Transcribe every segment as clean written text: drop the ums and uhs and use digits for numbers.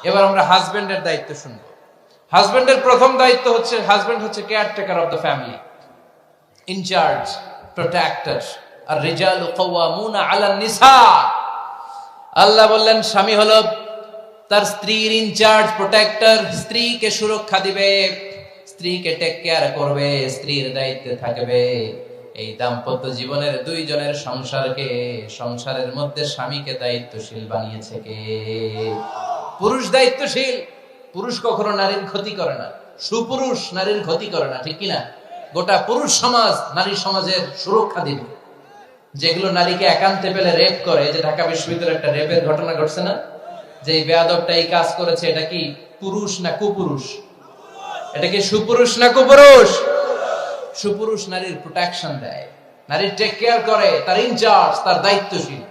এবার আমরা হাজবেন্ডের দায়িত্ব শুনবো। হাজবেন্ডের প্রথম দায়িত্ব হচ্ছে, হাজবেন্ড হচ্ছে caretaker of the family, in charge, protector. আর রিজালু কাওয়ামুনা আলান নিসা। আল্লাহ বললেন স্বামী হলো তার স্ত্রীর ইনচার্জ, প্রোটেক্টর, স্ত্রীকে সুরক্ষা দিবে, স্ত্রীকে টেক কেয়ার করবে, স্ত্রীর দায়িত্বে থাকবে। এই দাম্পত্য জীবনের দুইজনের সংসারকে, সংসারের মধ্যে স্বামীকে দায়িত্বশীল বানিয়েছে কে? পুরুষ দায়িত্বশীল। পুরুষ কখনো নারীর ক্ষতি করে না, সুপুরুষ নারীর ক্ষতি করে না, ঠিক কিনা? গোটা পুরুষ সমাজ নারী সমাজের সুরক্ষা দিবে। যেগুলো নারীকে একান্তে পেলে রেপ করে, যে ঢাকা বিশ্ববিদ্যালয়ে একটা রেপের ঘটনা ঘটছে না, যে এই বেয়াদবটা এই কাজ করেছে, এটা কি পুরুষ না কুপুরুষ? এটা কি সুপুরুষ না কুপুরুষ? সুপুরুষ নারীর প্রোটেকশন দেয়, নারীর টেক কেয়ার করে, তার ইনচার্জ, তার দায়িত্বশীল।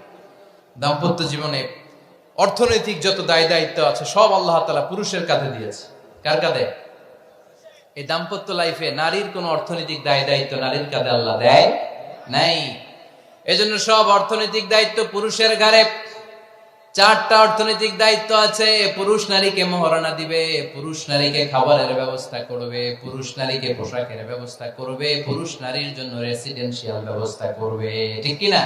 দাম্পত্য জীবনে অর্থনৈতিক যত দায় দায়িত্ব আছে সব আল্লাহ তাআলা পুরুষের কাঁধে দিয়েছে। কার কাঁধে? এই দাম্পত্য লাইফে নারীর কোন অর্থনৈতিক দায় দায়িত্ব নারীর কাঁধে আল্লাহ দেয় নাই। এজন্য সব অর্থনৈতিক দায়িত্ব পুরুষের ঘাড়ে। 4টা অর্থনৈতিক দায়িত্ব আছে। পুরুষ নারীকে মহারণা দিবে, পুরুষ নারীকে খাবারের ব্যবস্থা করবে, পুরুষ নারীকে পোশাকের ব্যবস্থা করবে, পুরুষ নারীর জন্য রেসিডেন্সিয়াল ব্যবস্থা করবে, ঠিক কিনা?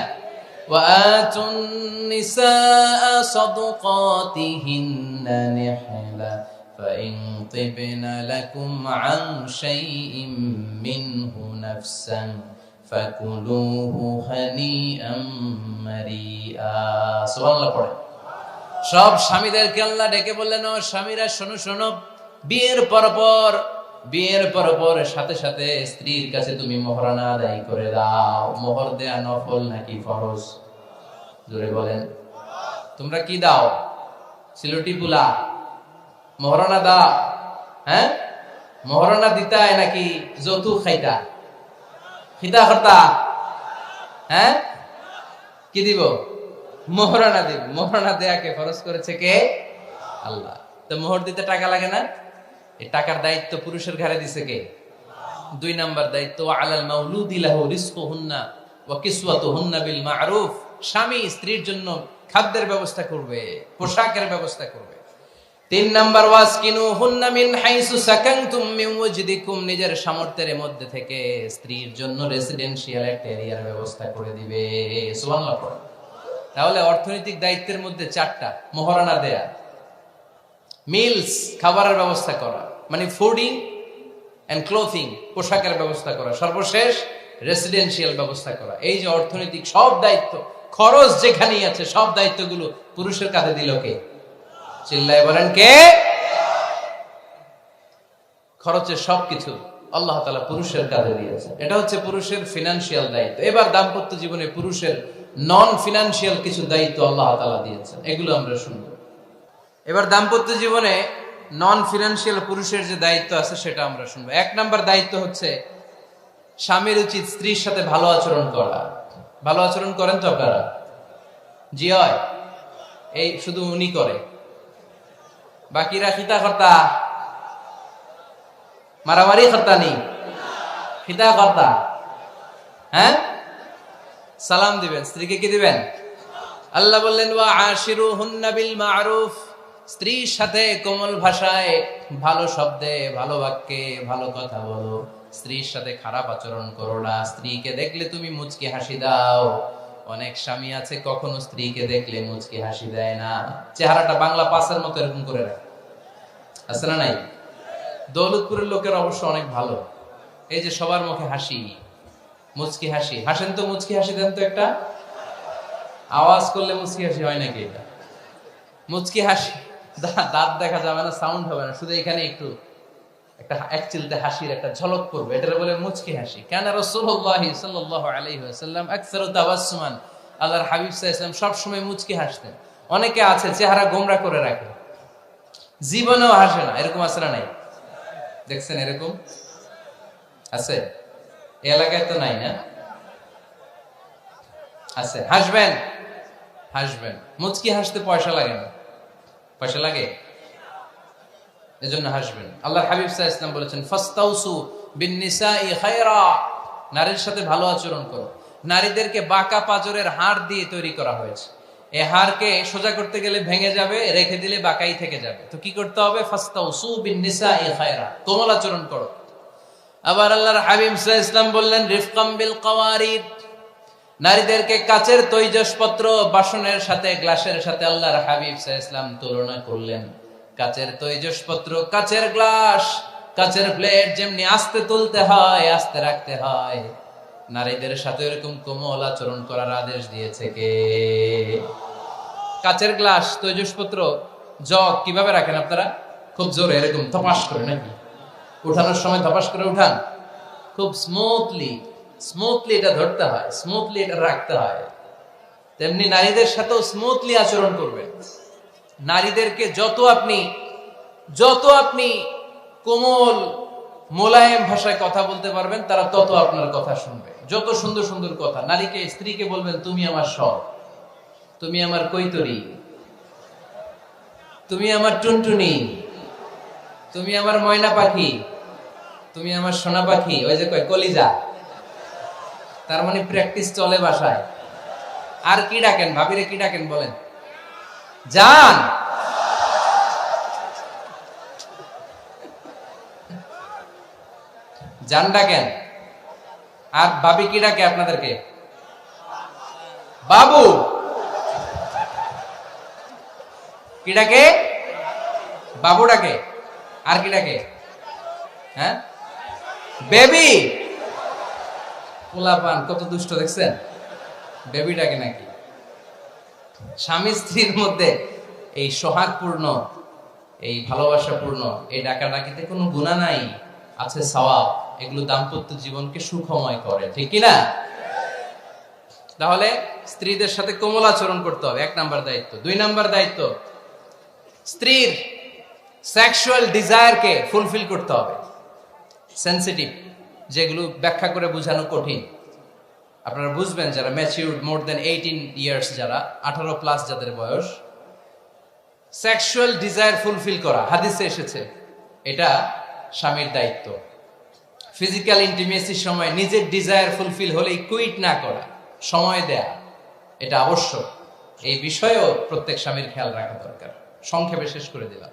وآتوا النساء صدقاتهن نحلا فإن طبن لكم عن شيء منه نفسا فكلوه هنيئا مريئا। সুবহানাল্লাহ পড়ে। সব স্বামীদেরকে আল্লাহ ডেকে বললেন, ও স্বামীরা শোনো শোনো, বিয়ের পর সাথে সাথে স্ত্রীর কাছে তুমি মোহরানা আদায় করে দাও। মোহর দেয়া নফল নাকি ফরজ? জোরে বলেন। তোমরা কি দাও? সিলটি পুলা মোহরানা দাও? হ্যাঁ, মোহরানা দিতায় নাকি যৌতুক খাইতা? খিতা খরতা? হ্যাঁ, কি দিব? মোহরানা দিব। মোহরানা দেয়াকে ফরজ করেছে কে? আল্লাহ। তো মোহর দিতে টাকা লাগে না? এই টাকার দায়িত্ব পুরুষের ঘাড়ে দিছে কে? 2 নাম্বার দায়িত্ব, আলাল মাউলুদি লাহু রিজকুহুন্না ওয়া কিসওয়াতুহুন্না বিল মা'রুফ। স্বামী স্ত্রীর জন্য খাদ্যের ব্যবস্থা করবে, পোশাকের ব্যবস্থা করবে। 3 নাম্বার, ওয়াসকিনুহুন্না মিন হাইসু সাকানতুম মিন ওয়াজদিকুম। নিজের সামর্থ্যের মধ্যে থেকে স্ত্রীর জন্য রেসিডেন্সিয়াল একটা এরিয়ার ব্যবস্থা করে দিবে। সুবহানাল্লাহ পড়ে। তাহলে অর্থনৈতিক দায়িত্বের মধ্যে 4টা: মোহরানা দেয়া, মিলস খাবারের ব্যবস্থা করা, মানে ফুডিং এন্ড ক্লোথিং, পোশাকের ব্যবস্থা করা, সর্বশেষ রেসিডেন্সিয়াল ব্যবস্থা করা। এই যে অর্থনৈতিক সব দায়িত্ব, খরচ যেখানেই আছে, সব দায়িত্বগুলো পুরুষের কাঁধে দিল কে? চিল্লায় বলেন কে? খরচের সবকিছু আল্লাহ তাআলা পুরুষের কাঁধে দিয়েছে। এটা হচ্ছে পুরুষের ফিনান্সিয়াল দায়িত্ব। এবার দাম্পত্য জীবনে পুরুষের নন ফিনান্সিয়াল কিছু দায়িত্ব আল্লাহ তাআলা দিয়েছেন, এগুলো আমরা শুনবো। এবার দাম্পত্য জীবনে নন ফিনান্সিয়াল পুরুষের যে দায়িত্ব আছে সেটা আমরা শুনবো। 1 নাম্বার দায়িত্ব হচ্ছে, স্বামীর উচিত স্ত্রীর সাথে ভালো আচরণ করা। ভালো আচরণ করেন তো আপনারা? জি হয়। এই শুধু উনি করে, বাকিরা খিতা কর্তা, মারামারি কর্তা নেই, খিতা কর্তা। হ্যাঁ, সালাম দিবেন, স্ত্রীকে কি দিবেন? আল্লাহ বললেন, ওয়া আশিরুহুন্না বিল মা'রুফ। স্ত্রীর সাথে কোমল ভাষায়, ভালো শব্দে, ভালো বাক্যে ভালো কথা বলো। স্ত্রীর সাথে খারাপ আচরণ করো না। স্ত্রীকে দেখলে তুমি মুচকি হাসি দাও। অনেক স্বামী আছে কখনো স্ত্রীকে দেখলে মুচকি হাসি দেয় না, চেহারাটা বাংলা পাসের মতো এরকম করে রাখে। আছে না নাই? দৌলতপুরের লোকের অবশ্য অনেক ভালো, এই যে সবার মুখে হাসি, মুচকি হাসি। হাসেন তো, মুচকি হাসি দেন তো একটা। আওয়াজ করলে মুচকি হাসি হয় নাকি? এটা মুচকি হাসি, দাঁত দেখা যাবে না, সাউন্ড হবে না, শুধু এখানে একটু একটা এক চিলতে হাসির একটা ঝলক পড়বে, এটা বলে মুচকি হাসি। কানা রাসূলুল্লাহ সাল্লাল্লাহু আলাইহি ওয়াসাল্লাম আকসারু তাবাসসুমান। আল্লাহর হাবিব সাল্লাল্লাহু আলাইহি ওয়াসাল্লাম সব সময় মুচকি হাসতেন। অনেকে আছে চেহারা গোমরা করে রাখে, জীবনেও হাসে না, এরকম আছে না নাই? দেখছেন এরকম আছে? এই এলাকায় তো নাই না? আছে। হাসবেন, হাসবেন। মুচকি হাসতে পয়সা লাগে না, পয়সা লাগে, এজন্য হাসবেন। আল্লাহর হাবিব সাল্লাল্লাহু আলাইহি ওয়াসাল্লাম বলেছেন, ফাস্তাউসু বিন নিসাই খায়রা। নারীর সাথে ভালো আচরণ করো। নারীদেরকে বাঁকা পাজরের হাড় দিয়ে তৈরি করা হয়েছে। এই হাড়কে সোজা করতে গেলে ভেঙে যাবে, রেখে দিলে বাঁকাই থেকে যাবে। তো কি করতে হবে? ফাস্তাউসু বিন নিসাই খায়রা, কোমল আচরণ করো। আবার আল্লাহর হাবিব সাল্লাল্লাহু আলাইহি ওয়াসাল্লাম বললেন রিফকাম বিল কাওয়ারিদ, নারীদেরকে কাচের তৈজসপত্র বাসনের সাথে, গ্লাসের সাথে আল্লাহর হাবিব সাল্লাল্লাহু আলাইহি ওয়াসাল্লাম তুলনা করলেন। কাচের তৈজসপত্র, কাচের গ্লাস, কাচের প্লেট যেমনি আস্তে তুলতে হয়, আস্তে রাখতে হয়, নারীদের সাথে এরকম কোমল আচরণ করার আদেশ দিয়েছে কে? কাচের গ্লাস, তৈজসপত্র, জগ কিভাবে রাখেন আপনারা? খুব জোরে এরকম ধপাস করে নাকি? উঠানোর সময় ধপাস করে উঠান? খুব স্মুথলি এটা ধরতে হয়, স্মুথলি এটা রাখতে হয়। তেমনি নারীদের সাথেও স্মুথলি আচরণ করবেন। নারীদেরকে যত আপনি কোমল মোলায়েম ভাষায় কথা বলতে পারবেন, তারা তত আপনার কথা শুনবে। যত সুন্দর সুন্দর কথা, নারীকে, স্ত্রীকে বলবেন তুমি আমার সব, তুমি আমার কৈতরী, তুমি আমার টুনটুনি, তুমি আমার ময়না পাখি, তুমি আমার সোনা পাখি। ওই যে কয় কলিজা, তার মানে প্র্যাকটিস চলে বাসায়। আর কি ডাকেন? ভাবিরে কি ডাকেন বলেন? জান। জান ডাকেন। আর ভাবি কি ডাকে আপনাদেরকে? বাবু। কি ডাকে? বাবু ডাকে। আর কি ডাকে? হ্যাঁ, বেবি। পোলাপান কত দুষ্ট দেখছেন, বেবি ডাকে নাকি? স্বামী স্ত্রীর মধ্যে এই সোহাগপূর্ণ, এই ভালোবাসাপূর্ণ এই ডাকাডাকিতে কোনো গুনাহ নাই, আছে সওয়াব। এগুলো দাম্পত্য জীবনকে সুখময় করে, ঠিক কিনা? তাহলে স্ত্রীদের সাথে কোমল আচরণ করতে হবে, 1 নাম্বার দায়িত্ব। 2 নাম্বার দায়িত্ব, স্ত্রীর সেক্সুয়াল ডিজায়ারকে ফুলফিল করতে হবে। সেনসিটিভ, যেগুলো ব্যাখ্যা করে বোঝানো কঠিন। আপনারা বুঝবেন যারা ম্যাচিউরড, মোর দেন 18 ইয়ার্স, যারা 18 প্লাস যাদের বয়স, সেক্সুয়াল ডিজায়ার ফুলফিল করা হাদিসে এসেছে, এটা স্বামীর দায়িত্ব। ফিজিক্যাল ইন্টিমেসির সময় নিজের ডিজায়ার ফুলফিল হলেই কুইট না করা, সময় দেয়া, এটা আবশ্যক। এই বিষয়েও প্রত্যেক স্বামীর খেয়াল রাখা দরকার। সংক্ষেপে শেষ করে দিলাম।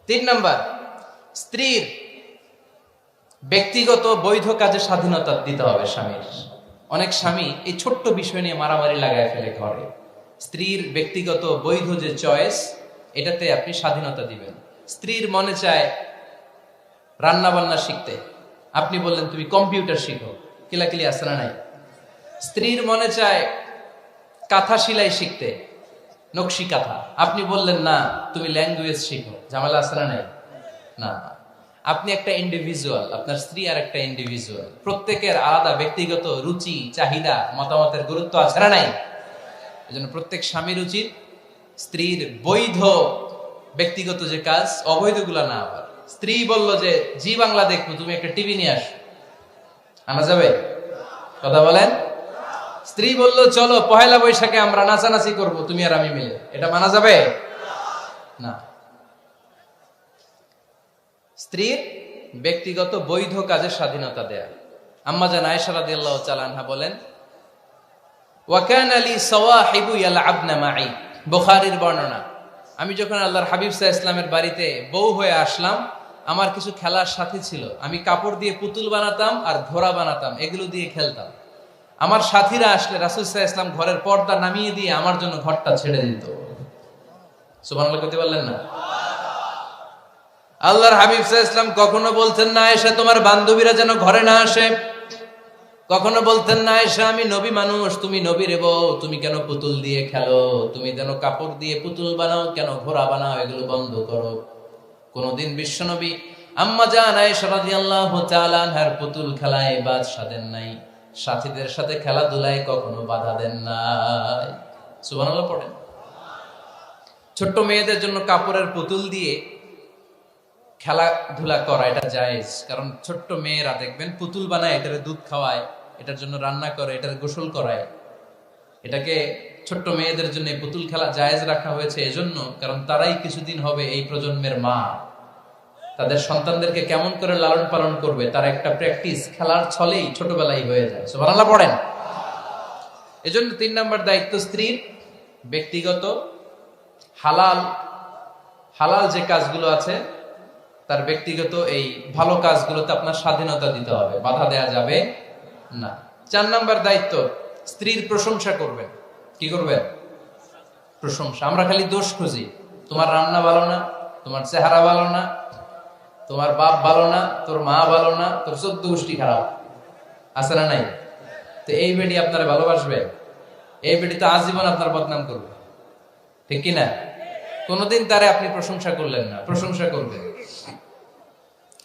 3 নাম্বার, স্ত্রীর ব্যক্তিগত বৈধ কাজে স্বাধীনতা দিতে হবে স্বামীর। অনেক স্বামী এই ছোট্ট বিষয় নিয়ে মারামারি লাগায় ফেলে ঘরে। স্ত্রীর ব্যক্তিগত বৈধ যে চয়েস, এটাতে আপনি স্বাধীনতা দিবেন। স্ত্রীর মনে চায় রান্না বান্না শিখতে, আপনি বললেন তুমি কম্পিউটার শিখো, কিলাকিলি আছে না নাই? স্ত্রীর মনে চায় কাঁথা সেলাই শিখতে, নকশি কাঁথা, আপনি বললেন না তুমি ল্যাঙ্গুয়েজ শিখো, ঝামেলা আছে না নাই? না, আপনি একটা ইন্ডিভিজুয়াল, আপনার স্ত্রী আর একটা ইন্ডিভিজুয়াল, প্রত্যেকের আলাদা ব্যক্তিগত রুচি, চাহিদা, মতামতের গুরুত্ব আছে না নাই? এজন্য প্রত্যেক স্বামীর উচিত স্ত্রীর বৈধ ব্যক্তিগত যে কাজ, অবৈধগুলা না। আবার স্ত্রী বলল যে জি বাংলা দেখবো, তুমি একটা টিভি নিয়ে আসো, আনা যাবে? কথা বলেন। স্ত্রী বলল চলো পহেলা বৈশাখে আমরা নাচানাচি করব, তুমি আর আমি মিলে, এটা মানা যাবে না। স্ত্রীর ব্যক্তিগত বৈধ কাজের স্বাধীনতা দেয়া। আম্মা জান আয়েশা রাদিয়াল্লাহু তাআলা আনহা বলেন, ওয়া কানা লি সাওয়াহিবু ইয়ালআবনা মাই, বুখারীর বর্ণনা, আমি যখন আল্লাহর হাবিব সাল্লাল্লাহু আলাইহি ওয়াসাল্লামের বাড়িতে বউ হয়ে আসলাম, আমার কিছু খেলার সাথী ছিল। আমি কাপড় দিয়ে পুতুল বানাতাম আর ঘোড়া বানাতাম, এগুলো দিয়ে খেলতাম। আমার সাথীরা আসলে রাসূল সাল্লাল্লাহু আলাইহি ওয়াসাল্লাম ঘরের পর্দা নামিয়ে দিয়ে আমার জন্য ঘরটা ছেড়ে দিত। সুবহানাল্লাহ করতে পারলেন না? আল্লাহর হাবিব সাল্লাল্লাহু আলাইহি ওয়াসাল্লাম কখনো বলতেন না আয়েশা তোমার বান্ধবীরা যেন ঘরে না আসে, কখনো বলতেন না আয়েশা আমি নবী মানুষ, তুমি নবীর বউ, তুমি কেন পুতুল দিয়ে খেলো, তুমি যেন কাপড় দিয়ে পুতুল বানাও, কেন ঘোড়া বানাও, এগুলো বন্ধ করো। কোনদিন বিশ্বনবী আম্মা জান আয়েশা রাদিয়াল্লাহু তাআলা আনহার পুতুল খেলায় বাদ সাধেন নাই, সাথীদের সাথে খেলাধুলায় কখনো বাধা দেন নাই। সুবহানাল্লাহ পড়েন। ছোট্ট মেয়েদের জন্য কাপড়ের পুতুল দিয়ে খেলাধুলা করা এটা জায়েজ, কারণ ছোট্ট মেয়েরা দেখবেন পুতুল বানায়, এটারে দুধ খাওয়ায়, এটার জন্য রান্না করে, এটার গোসল করায়। এটাকে ছোট্ট মেয়েদের জন্য পুতুল খেলা জায়েজ রাখা হয়েছে এজন্য, কারণ তারাই কিছুদিন হবে এই প্রজন্মের মা। তাদের সন্তানদেরকে কেমন করে লালন পালন করবে তার একটা প্র্যাকটিস খেলার ছলেই ছোটবেলায় হয়ে যায়। সুবহানাল্লাহ পড়েন। এজন্য 3 নাম্বার দায়িত্ব স্ত্রীর ব্যক্তিগত হালাল হালাল যে কাজগুলো আছে তার ব্যক্তিগত এই ভালো কাজগুলোতে আপনার স্বাধীনতা দিতে হবে, বাধা দেয়া যাবে না। 4 নাম্বার দায়িত্ব, স্ত্রীর প্রশংসা করবেন। কি করবেন? প্রশংসা। আমরা খালি দোষ খুঁজি, তোমার রান্না ভালো না, তোমার চেহারা ভালো না, তোমার বাপ ভালো না, তোর মা ভালো না, তোর 14 গোষ্ঠী খারাপ, আছে না নাই? তো এই বেডি আপনারা ভালোবাসবে? এই বেডি তো আজীবন আপনার বদনাম করবে, ঠিক কিনা? কোনদিন তারে আপনি প্রশংসা করলেন না, প্রশংসা করবেন।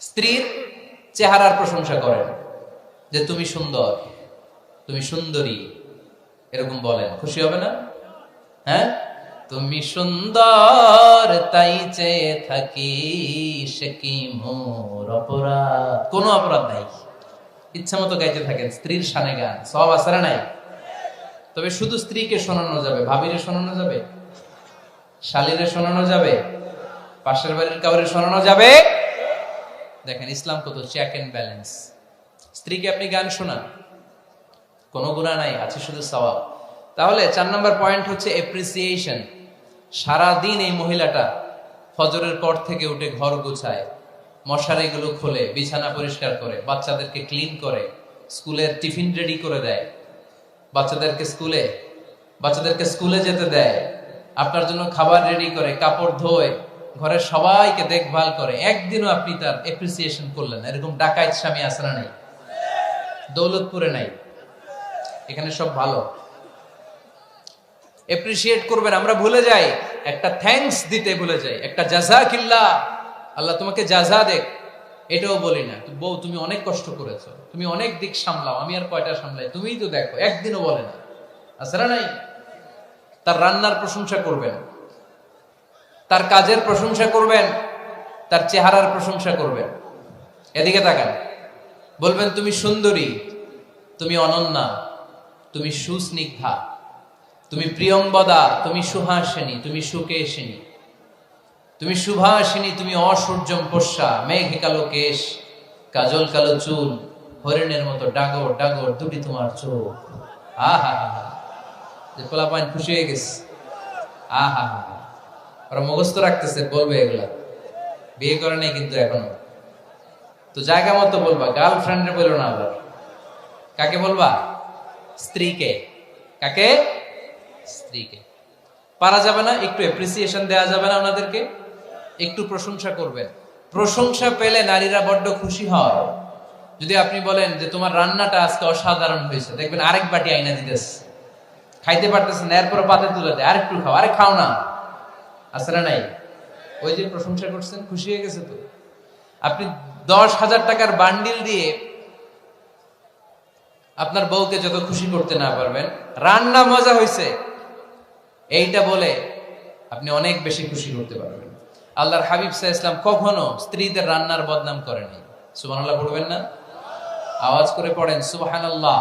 স্ত্রীর চেহারার প্রশংসা করেন, যে তুমি সুন্দর, তুমি সুন্দরী, এরকম বলেন, খুশি হবে না? হ্যাঁ, তুমি সুন্দর তাই চেয়ে থাকি, সে কি মোর অপরাধ? কোনো অপরাধ নাই, ইচ্ছা মতো গাইতে থাকেন স্ত্রীর শানে গান, সব আছে না নাই? তবে শুধু স্ত্রীকে শোনানো যাবে, ভাবিরে শোনানো যাবে, শালীরে শোনানো যাবে, পাশের বাড়ির কাউরে শোনানো যাবে? দেখেন ইসলাম কত চেক এন্ড ব্যালেন্স। স্ত্রীকে আপনি গান শোনান, কোনো গুনাহ নাই, আছে শুধু সওয়াব। তাহলে 4 নাম্বার পয়েন্ট হচ্ছে এপ্রিসিয়েশন। সারাদিন এই মহিলাটা ফজরের পর থেকে উঠে ঘর গোছায়, মশারিগুলো খোলে, বিছানা পরিষ্কার করে, বাচ্চাদেরকে ক্লিন করে, স্কুলের টিফিন রেডি করে দেয়, বাচ্চাদেরকে স্কুলে যেতে দেয়, আপনার জন্য খাবার রেডি করে, কাপড় ধোয়, ঘরের সবাইকে দেখভাল করে। একদিনও আপনি তার এপ্রিসিয়েশন করলেন? এরকম ডাকাইত স্বামী আছে না নাই? দৌলতপুরে নাই, এখানে সব ভালো। এপ্রিসিয়েট করবেন। আমরা ভুলে যাই, একটা থ্যাঙ্কস দিতে ভুলে যাই, একটা জাযাকিল্লাহ, আল্লাহ তোমাকে জাযা দেখ, এটাও বলি না। বউ তুমি অনেক কষ্ট করেছো, তুমি অনেক দিক সামলাও, আমি আর কয়টা সামলাই, তুমিই তো দেখো, একদিনও বলে না, আছে না নাই? তার রান্নার প্রশংসা করবেন, তার কাজের প্রশংসা করবেন, তার চেহারার প্রশংসা করবেন। এদিকে তাকান, বলবেন তুমি সুন্দরী, তুমি অনন্যা, তুমি সুস্নিগ্ধা, তুমি প্রিয়ংবদা, তুমি সুহাসিনী, তুমি সুকেশিনী, তুমি সুভাষিনী, তুমি অসূর্যম পোষ্যা, মেঘে কালো কেশ, কাজল কালো চুল, হরিণের মতো ডাগর ডাগর দুটি তোমার চোখ। আহা হা হা, যে পোলাপাইন খুশি হয়ে গেছে। আহা হা, ওরা মুখস্থ রাখতেছে, বলবে এগুলা, বিয়ে করে নাই কিন্তু এখনো। তো জায়গা মতো বলবা, গার্লফ্রেন্ডে বলো না আবার। কাকে বলবা? স্ত্রীকে। কাকে? স্ত্রীকে। পারা যাবে না? একটু এপ্রিসিয়েশন দেওয়া যাবে না ওনাদেরকে? একটু প্রশংসা করবেন। প্রশংসা পেলে নারীরা বড্ড খুশি হয়। যদি আপনি বলেন যে তোমার রান্নাটা আজকে অসাধারণ হয়েছে, দেখবেন আরেক বাটি আইনা দিতেছে, খাইতে পারতেছে না, এরপর পাতে তুলে দেয়, আরেকটু খাও, আরে খাও না, আছে না নাই? ওই যে প্রশংসা করছেন, খুশি হয়ে গেছে তো। আপনি 10,000 টাকার বান্ডিল দিয়ে আপনার বউকে যত খুশি করতে না পারবেন, রান্না মজা হয়েছে এইটা বলে আপনি অনেক বেশি খুশি করতে পারবেন। আল্লাহর হাবিব সাল্লাল্লাহু আলাইহি ওয়াসাল্লাম কখনো স্ত্রীদের রান্নার বদনাম করেনি। সুবহানাল্লাহ পড়বেন না? আওয়াজ করে পড়েন সুবহানাল্লাহ।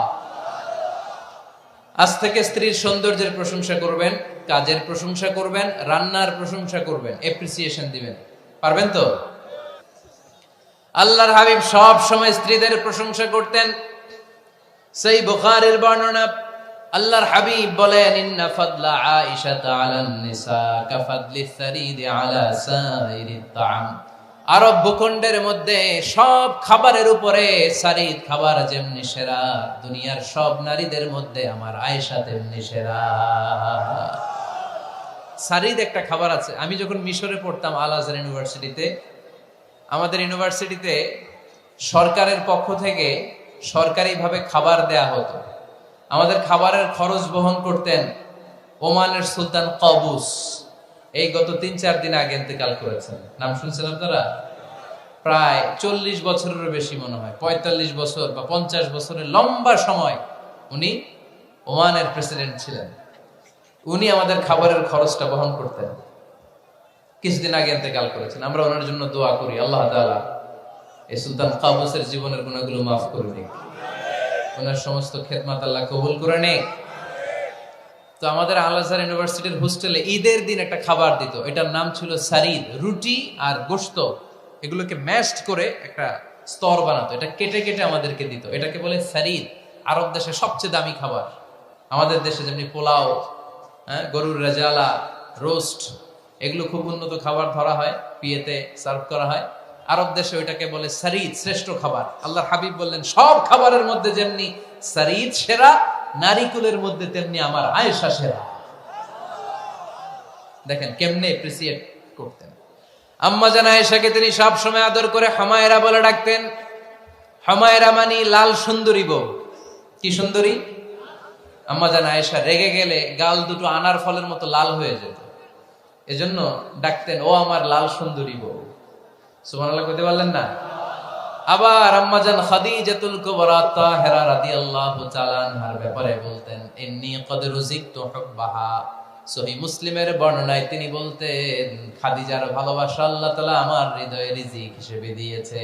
আজ থেকে স্ত্রীর সৌন্দর্যের প্রশংসা করবেন, কাজের প্রশংসা করবেন, রান্নার প্রশংসা করবেন, এপ্রিসিয়েশন দিবেন। পারবেন তো? আল্লাহর হাবিব সব সময় স্ত্রীদের প্রশংসা করতেন। সেই বুখারীর বর্ণনা, আল্লাহর হাবিব বলেন, ইন্না ফাদলা আয়েশা আলান নিসা কাফাদলিস সারিদি আলা সাইরিত তাআম। আরব ভূখণ্ডের মধ্যে সব খাবারের উপরে সারিদ খাবার যেমনি সেরা, দুনিয়ার সব নারীদের মধ্যে আমার আয়েশা তেমনি সেরা। সারিদ একটা খাবার আছে। আমি যখন মিশরে পড়তাম আল আজহার ইউনিভার্সিটিতে, আমাদের ইউনিভার্সিটিতে সরকারের পক্ষ থেকে সরকারিভাবে খাবার দেয়া হতো। আমাদের খাবারের খরচ বহন করতেন ওমানের সুলতান কাবুস। এই গত 3-4 দিন আগে ইন্তেকাল করেছেন। নাম শুনছেন আপনারা? প্রায় 40 বছরেরও বেশি মনে হয়, 45 বছর বা 50 বছরের লম্বা সময় উনি ওমানের প্রেসিডেন্ট ছিলেন। উনি আমাদের খাবারের খরচটা বহন করতেন। কিছুদিন আগে ইন্তেকাল করেছেন। আমরা ওনার জন্য দোয়া করি, আল্লাহ তাআলা এই সুলতান কাবুসের জীবনের গুনাহগুলো মাফ করে দিন, ওনার সমস্ত খেদমত আল্লাহ কবুল করে নিক। তো আমাদের আল আজহার ইউনিভার্সিটির হোস্টেলে ঈদের দিন একটা খাবার দিত, এটার নাম ছিল সারিদ। রুটি আর গোশত এগুলোকে ম্যাশড করে একটা স্তর বানাতো, এটা কেটে কেটে আমাদেরকে দিত। এটাকে বলে সারিদ। আরব দেশে সবচেয়ে দামি খাবার। আমাদের দেশে যেমনি পোলাও, হ্যাঁ, গরুর রেজালা, রোস্ট, এগুলো খুব উন্নত খাবার ধরা হয়, বিয়েতে সার্ভ করা হয়। আরব দেশে ওইটাকে বলে সারিদ, শ্রেষ্ঠ খাবার। আল্লাহর হাবিব বললেন সব খাবারের মধ্যে যেমনি সারিদ সেরা, নারিকুলের মধ্যে তেমনি আমার আয়েশা সেরা। দেখেন কেমনে এপ্রিসিয়েট করতেন। আম্মা জান আয়েশাকে তিনি সব সময় আদর করে হামায়রা বলে ডাকতেন। হামায়রা মানে লাল সুন্দরী বউ। কি সুন্দরী? আম্মা জান আয়েশা রেগে গেলে গাল দুটো আনার ফলের মতো লাল হয়ে যেত, এজন্য ডাকতেন ও আমার লাল সুন্দরী বউ। সুবহানাল্লাহ কইতে পারলেন না? আবার আম্মা জান খাদিজাতুল কুবরা তাহেরা রাদিয়াল্লাহু তাআলা আনহার ব্যাপারে বলতেন ইন্নী ক্বাদ রুজিকতু হুব্বাহা। সহিহ মুসলিমের বর্ণনায় তিনি বলতেন খাদিজার ভালোবাসা আল্লাহ তাআলা আমার হৃদয়ে রিজিক হিসেবে দিয়েছে।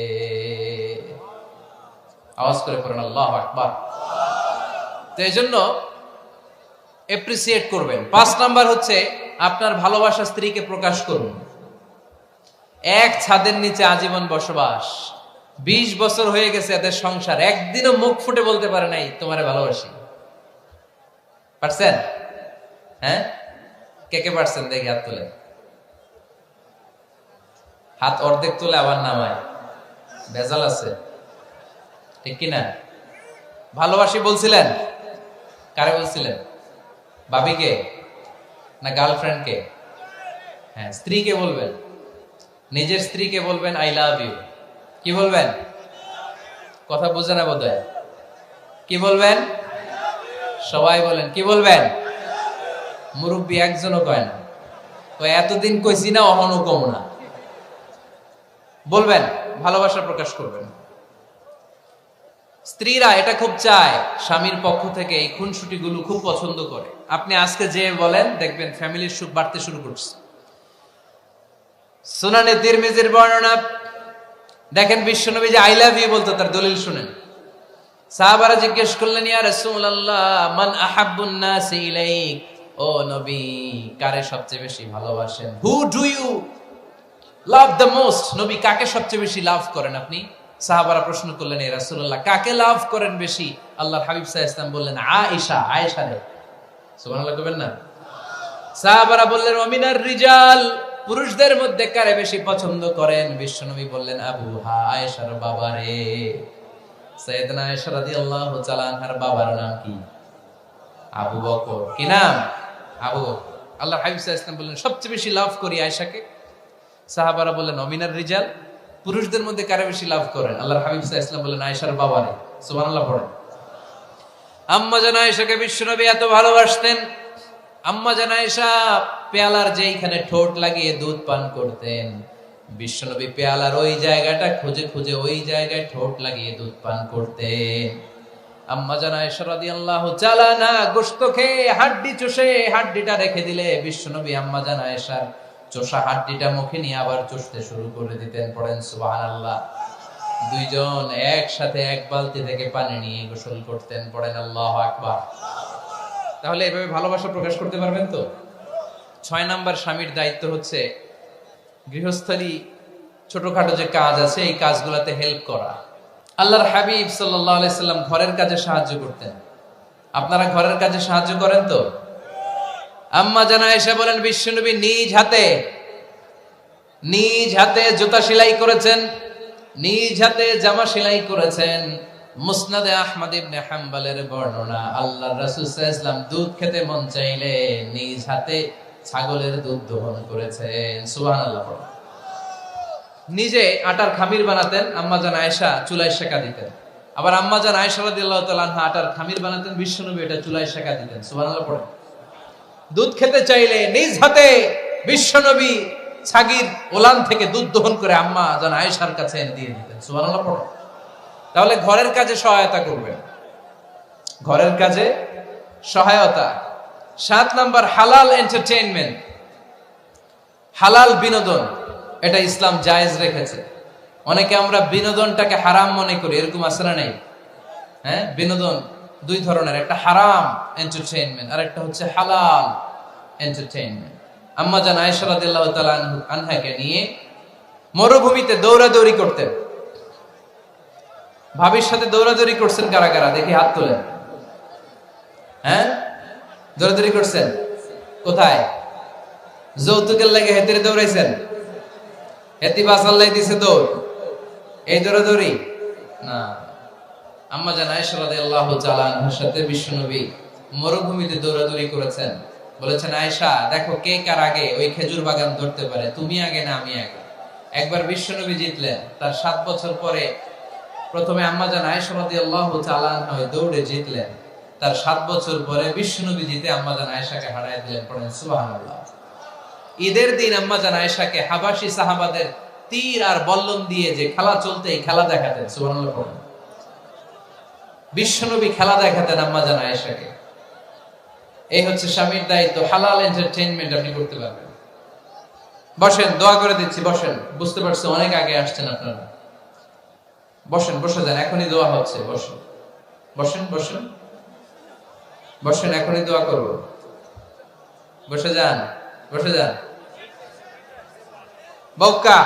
আওয়াজ করে পড়েন আল্লাহু আকবার। তো এজন্য এপ্রিসিয়েট করবেন। 5 নাম্বার হচ্ছে আপনার ভালোবাসা স্ত্রীকে প্রকাশ করুন। এক ছাদের নিচে আজীবন বসবাস, 20 বছর হয়ে গেছে এদের সংসার, একদিনও মুখ ফুটে বলতে পারে নাই তোমারে ভালোবাসি। পারছেন? হ্যাঁ, কে কে পারছেন দেখি হাত তুলে। হাত অর্ধেক তুলে আবার নামায়, ভেজাল আছে, ঠিক কিনা? ভালোবাসি বলছিলেন? কারে বলছিলেন? ভাবিকে না গার্লফ্রেন্ডকে? হ্যাঁ, স্ত্রীকে বলবেন। নিজের স্ত্রীকে বলবেন আই লাভ ইউ। কি বলবেন? কথা বুঝে না বোধহয়। কি বলবেন? সবাই বলেন কি বলবেন? মুরব্বী একজনও কয় না, তো এতদিন কইছি না, অহনো কম না। বলবেন, ভালোবাসা প্রকাশ করবেন। স্ত্রীরা এটা খুব চায় স্বামীর পক্ষ থেকে, এই খুনসুটি গুলো খুব পছন্দ করে। আপনি আজকে যে বলেন দেখবেন ফ্যামিলির সুখ বাড়তে শুরু করছে। সুনানে তিরমিজির বর্ণনা দেখেন, বিশ্বনবী যে আই লাভ ইউ বলতো তার দলিল শুনেন। সাহাবারা জিজ্ঞেস করলেন ইয়া রাসূলুল্লাহ মান আহাব্বুন নাসি ইলাইক, ও নবী কারে সবচেয়ে বেশি ভালোবাসেন? Who do you love the most? নবী কাকে সবচেয়ে বেশি লাভ করেন আপনি? সাহাবারা প্রশ্ন করলেন ইয়া রাসূলুল্লাহ কাকে লাভ করেন বেশি? আল্লাহর হাবিব সাল্লাল্লাহু আলাইহি ওয়াসাল্লাম বললেন আয়েশা, আয়েশা রে। সুবহানাল্লাহ কইবেন না? সাহাবারা বললেন ওমিনার রিজাল, পুরুষদের মধ্যে কারে বেশি পছন্দ করেন? বিশ্বনবী বললেন আবুহা, আয়েশার বাবারে। সাইয়েদনা আয়েশা রাদিয়াল্লাহু তাআলা আনহার বাবার নাম কি? আবু বকর। কি নাম? আবু বকর। আল্লাহর হাবিব সাল্লাল্লাহু আলাইহি ওয়াসাল্লাম বললেন সবচেয়ে বেশি লাভ করি আয়েশাকে। সাহাবারা বললেন ওমিনার রিজাল, পুরুষদের মধ্যে কারে বেশি লাভ করেন? আল্লাহর হাবিব সাল্লাল্লাহু আলাইহি ওয়াসাল্লাম বললেন আয়েশার বাবারে। সুবহানাল্লাহ পড়েন। আম্মা জান আয়েশাকে বিশ্বনবী এত ভালোবাসতেন। আম্মা জান আয়েশা পেয়ালার যেইখানে ঠোঁট লাগিয়ে দুধ পান করতেন, বিশ্বনবী পেয়ালার ওই জায়গাটা খুঁজে খুঁজে ওই জায়গায় ঠোঁট লাগিয়ে দুধ পান করতেন। আম্মা জান আয়েশা রাদিয়াল্লাহু তাআলা না গোশত খেয়ে হাড্ডি চষে হাড্ডিটা রেখে দিলে বিশ্বনবী আম্মা জান আয়েশার চষা হাড্ডিটা মুখে নিয়ে আবার চষতে শুরু করে দিতেন। পড়েন সুবহানাল্লাহ। দুইজন একসাথে এক বালতি থেকে পানি নিয়ে গোসল করতেন। পড়েন আল্লাহু আকবার। তাহলে এভাবে ভালোবাসা প্রকাশ করতে পারবেন তো? 6 নাম্বার স্বামীর দায়িত্ব হচ্ছে গৃহস্থলী ছোটখাটো যে কাজ আছে এই কাজগুলোতে হেল্প করা। আল্লাহর হাবিব সাল্লাল্লাহু আলাইহি সাল্লাম ঘরের কাজে সাহায্য করতেন। আপনারা ঘরের কাজে সাহায্য করেন তো? আম্মা জান আয়েশা বলেন বিশ্বনবী নিজ হাতে জুতা সেলাই করেছেন, নিজ হাতে জামা সেলাই করেছেন। মুসনাদে আহমদ ইবনে হাম্বলের বর্ণনা, আল্লাহর রাসূল সাল্লাল্লাহু আলাইহি ওয়াসাল্লাম দুধ খেতে মন চাইলে নিজ হাতে ছাগলের দুধ দহন করেছেন। সুবহানাল্লাহ। নিজে আটার খামির বানাতেন, আম্মা জান আয়েশা চুলায় সেকা দিতেন। আবার আম্মা জান আয়েশা রাদিয়াল্লাহু তাআলা আনহা আটার খামির বানাতেন, বিশ্বনবী এটা চুলায় সেকা দিতেন। সুবহানাল্লাহ পড়েন। দুধ খেতে চাইলে নিজ হাতে বিশ্বনবী ছাগির ওলান থেকে দুধ দহন করে আম্মা জান আয়েশার কাছে এনে দিয়ে দিতেন। সুবহানাল্লাহ পড়েন। তাহলে ঘরের কাজে সহায়তা করবেন, ঘরের কাজে সহায়তা। 7 নাম্বার হালাল এন্টারটেইনমেন্ট, হালাল বিনোদন, এটা ইসলাম জায়েজ রেখেছে। অনেকে আমরা বিনোদনটাকে হারাম মনে করি, এরকম আছে না নাই? হ্যাঁ, বিনোদন 2 ধরনের, একটা হারাম এন্টারটেইনমেন্ট আর একটা হচ্ছে হালাল এন্টারটেইনমেন্ট। আম্মা জান আয়েশা রাদিয়াল্লাহু তাআলা আনহাকে নিয়ে মরুভূমিতে দৌড়াদৌড়ি করতেন। ভাবির সাথে দৌড়াদৌড়ি করছেন কারা কারা? দেখি হাত তোলেন। হ্যাঁ, দৌড়াদৌড়ি করছেন? কোথায়? যৌতুকের লাগে হেতিরে দৌড়াইছেন? হেতি বাসাল্লাই দিছে দৌড়, এই দৌড়াদৌড়ি না। আম্মা জান আয়েশা রাদিয়াল্লাহু তাআলা আনহার সাথে বিশ্বনবী মরুভূমিতে দৌড়াদৌড়ি করেছেন। বলেছেন, আয়েশা দেখো কে কার আগে ওই খেজুর বাগান ধরতে পারে, তুমি আগে না আমি আগে। একবার বিশ্বনবী জিতলেন, তার 7 বছর পরে প্রথমে আম্মা জান আয়েশা রাদিয়াল্লাহু তাআলা আনহা দৌড়ে জিতলেন। তার 7 বছর পরে বিশ্বনবী জিতে আম্মা জান আয়েশাকে হারায় দিলেন। পড়েন সুবহানাল্লাহ। ঈদের দিন আম্মা জান আয়েশাকে হাবাসী সাহাবাদের তীর আর বল্লম দিয়ে যে খেলা চলতে, এই খেলা দেখাতেন। সুবহানাল্লাহ পড়েন। বিশ্বনবী খেলা দেখাতেন আম্মা জান আয়েশাকে। এই হচ্ছে স্বামীর দায়িত্ব। হালাল এন্টারটেইনমেন্ট আপনি করতে পারবেন। বসেন, দোয়া করে দিচ্ছি, বসেন। বুঝতে পারছি অনেক আগে আসছেন আপনারা। বসেন, বসে যান, এখনই দোয়া হচ্ছে। বসেন বসেন বসেন বসেন, এখনই দোয়া করব। বসে যান, বসে যান। বউকা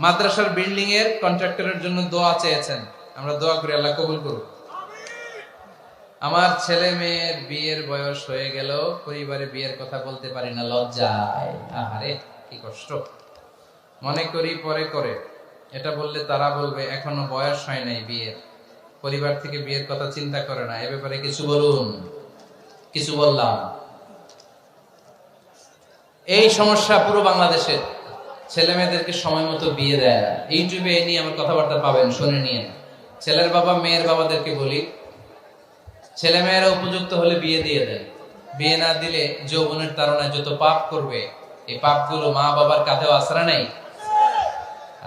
মাদ্রাসার বিল্ডিং এর কন্ট্রাক্টরের জন্য দোয়া চেয়েছেন, আমরা দোয়া করি আল্লাহ কবুল করুন। আমার ছেলে মেয়ের বিয়ের বয়স হয়ে গেল, পরিবারে বিয়ের কথা বলতে পারি না, লজ্জায়। আরে কি কষ্ট। মনে করি পরে করে, এটা বললে তারা বলবে এখনো বয়স হয় নাই বিয়ের, পরিবার থেকে বিয়ের কথা চিন্তা করে না। এ ব্যাপারে কিছু বলুন। কিছু বললাম। এই সমস্যা পুরো বাংলাদেশের। ছেলে মেয়েদেরকে সময় মতো বিয়ে দেয় না। ইউটিউবে এই নিয়ে আমার কথাবার্তা পাবেন, শুনে নিয়ে। ছেলের বাবা মেয়ের বাবাদেরকে বলি, ছেলে মেয়েরা উপযুক্ত হলে বিয়ে দিয়ে দেন। বিয়ে না দিলে যৌবনের তাড়নায় যত পাপ করবে, এই পাপগুলো মা বাবার কাঁধেও আছড়া নেই।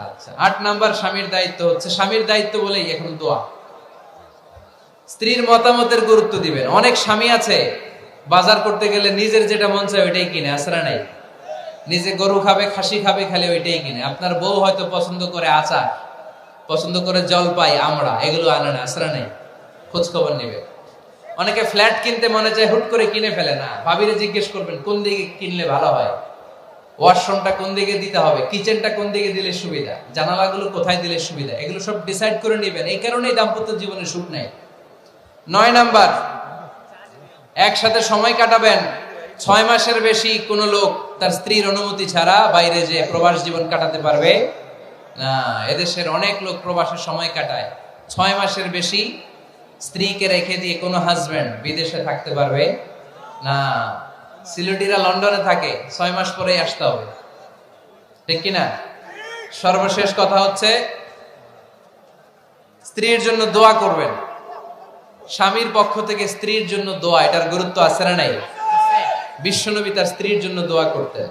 আচ্ছা, 8 নাম্বার স্বামীর দায়িত্ব হচ্ছে, স্বামীর দায়িত্ব বলেই এখন দোয়া। স্ত্রীর মতামতের গুরুত্ব দিবেন। অনেক স্বামী আছে বাজার করতে গেলে নিজের যেটা মন চায় ওইটাই কিনে, আছড়া নাই। নিজে গরু খাবে, খাসি খাবে, খালি ওইটাই কিনে। আপনার বউ হয়তো পছন্দ করে আচার, পছন্দ করে জলপাই, আমড়া, এগুলো আনে না, আছড়া নাই। খোঁজ খবর নিবে। অনেকে ফ্ল্যাট কিনতে মনে চায়, হুট করে কিনে ফেলে না। ভাবিরে জিজ্ঞেস করবেন কোন দিকে কিনলে ভালো হয়, ওয়াশরুমটা কোন দিকে দিতে হবে, কিচেনটা কোন দিকে দিলে সুবিধা, জানালাগুলো কোথায় দিলে সুবিধা, এগুলো সব ডিসাইড করে নেবেন। এই কারণেই দাম্পত্য জীবনে সুখ নেই। 9 নাম্বার, একসাথে সময় কাটাবেন। 6 মাসের বেশি কোন লোক তার স্ত্রীর অনুমতি ছাড়া বাইরে যে প্রবাস জীবন কাটাতে পারবে না। এদেশের অনেক লোক প্রবাসে সময় কাটায়। 6 মাসের বেশি স্ত্রীকে রেখে দিয়ে কোনো হাজবেন্ড বিদেশে থাকতে পারবে না। সিলেটিরা লন্ডনে থাকে, 6 মাস পরেই আসতে হবে, ঠিক কিনা? সর্বশেষ কথা হচ্ছে, স্ত্রীর জন্য দোয়া করবেন। স্বামীর পক্ষ থেকে স্ত্রীর জন্য দোয়া, এটার গুরুত্ব আছে না নাই? বিশ্বনবী তার স্ত্রীর জন্য দোয়া করতেন।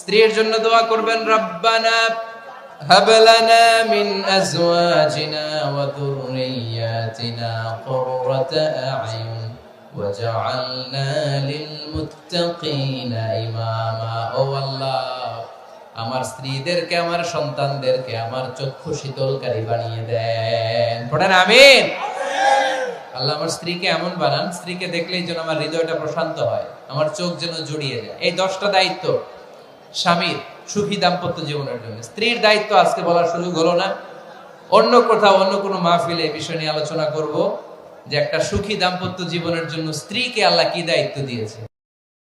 স্ত্রীর জন্য দোয়া করবেন, রব্বানা হাব লানা মিন আজওয়াজিনা ওয়া যুররিয়াতিনা কুররাতা আ'য়ুন ওয়াজআলনা লিল মুত্তাকিনা ইমামা। ও আল্লাহ, আমার স্ত্রীদেরকে, আমার সন্তানদেরকে আমার চক্ষু শীতলকারী বানিয়ে দেন। পড়েন আমিন। আল্লাহ আমার স্ত্রীকে এমন বানান, স্ত্রীকে দেখলেই যেন আমার হৃদয়টা প্রশান্ত হয়, আমার চোখ যেন জুড়িয়ে যায়। এই 10টা দায়িত্ব স্বামীর সুখী দাম্পত্য জীবনের জন্য। স্ত্রীর দায়িত্ব আজকে বলার সুযোগ হলো না, অন্য কোথাও অন্য কোনো মাহফিলে এই বিষয় নিয়ে আলোচনা করব, যে একটা সুখী দাম্পত্য জীবনের জন্য স্ত্রীকে আল্লাহ কি দায়িত্ব দিয়েছে।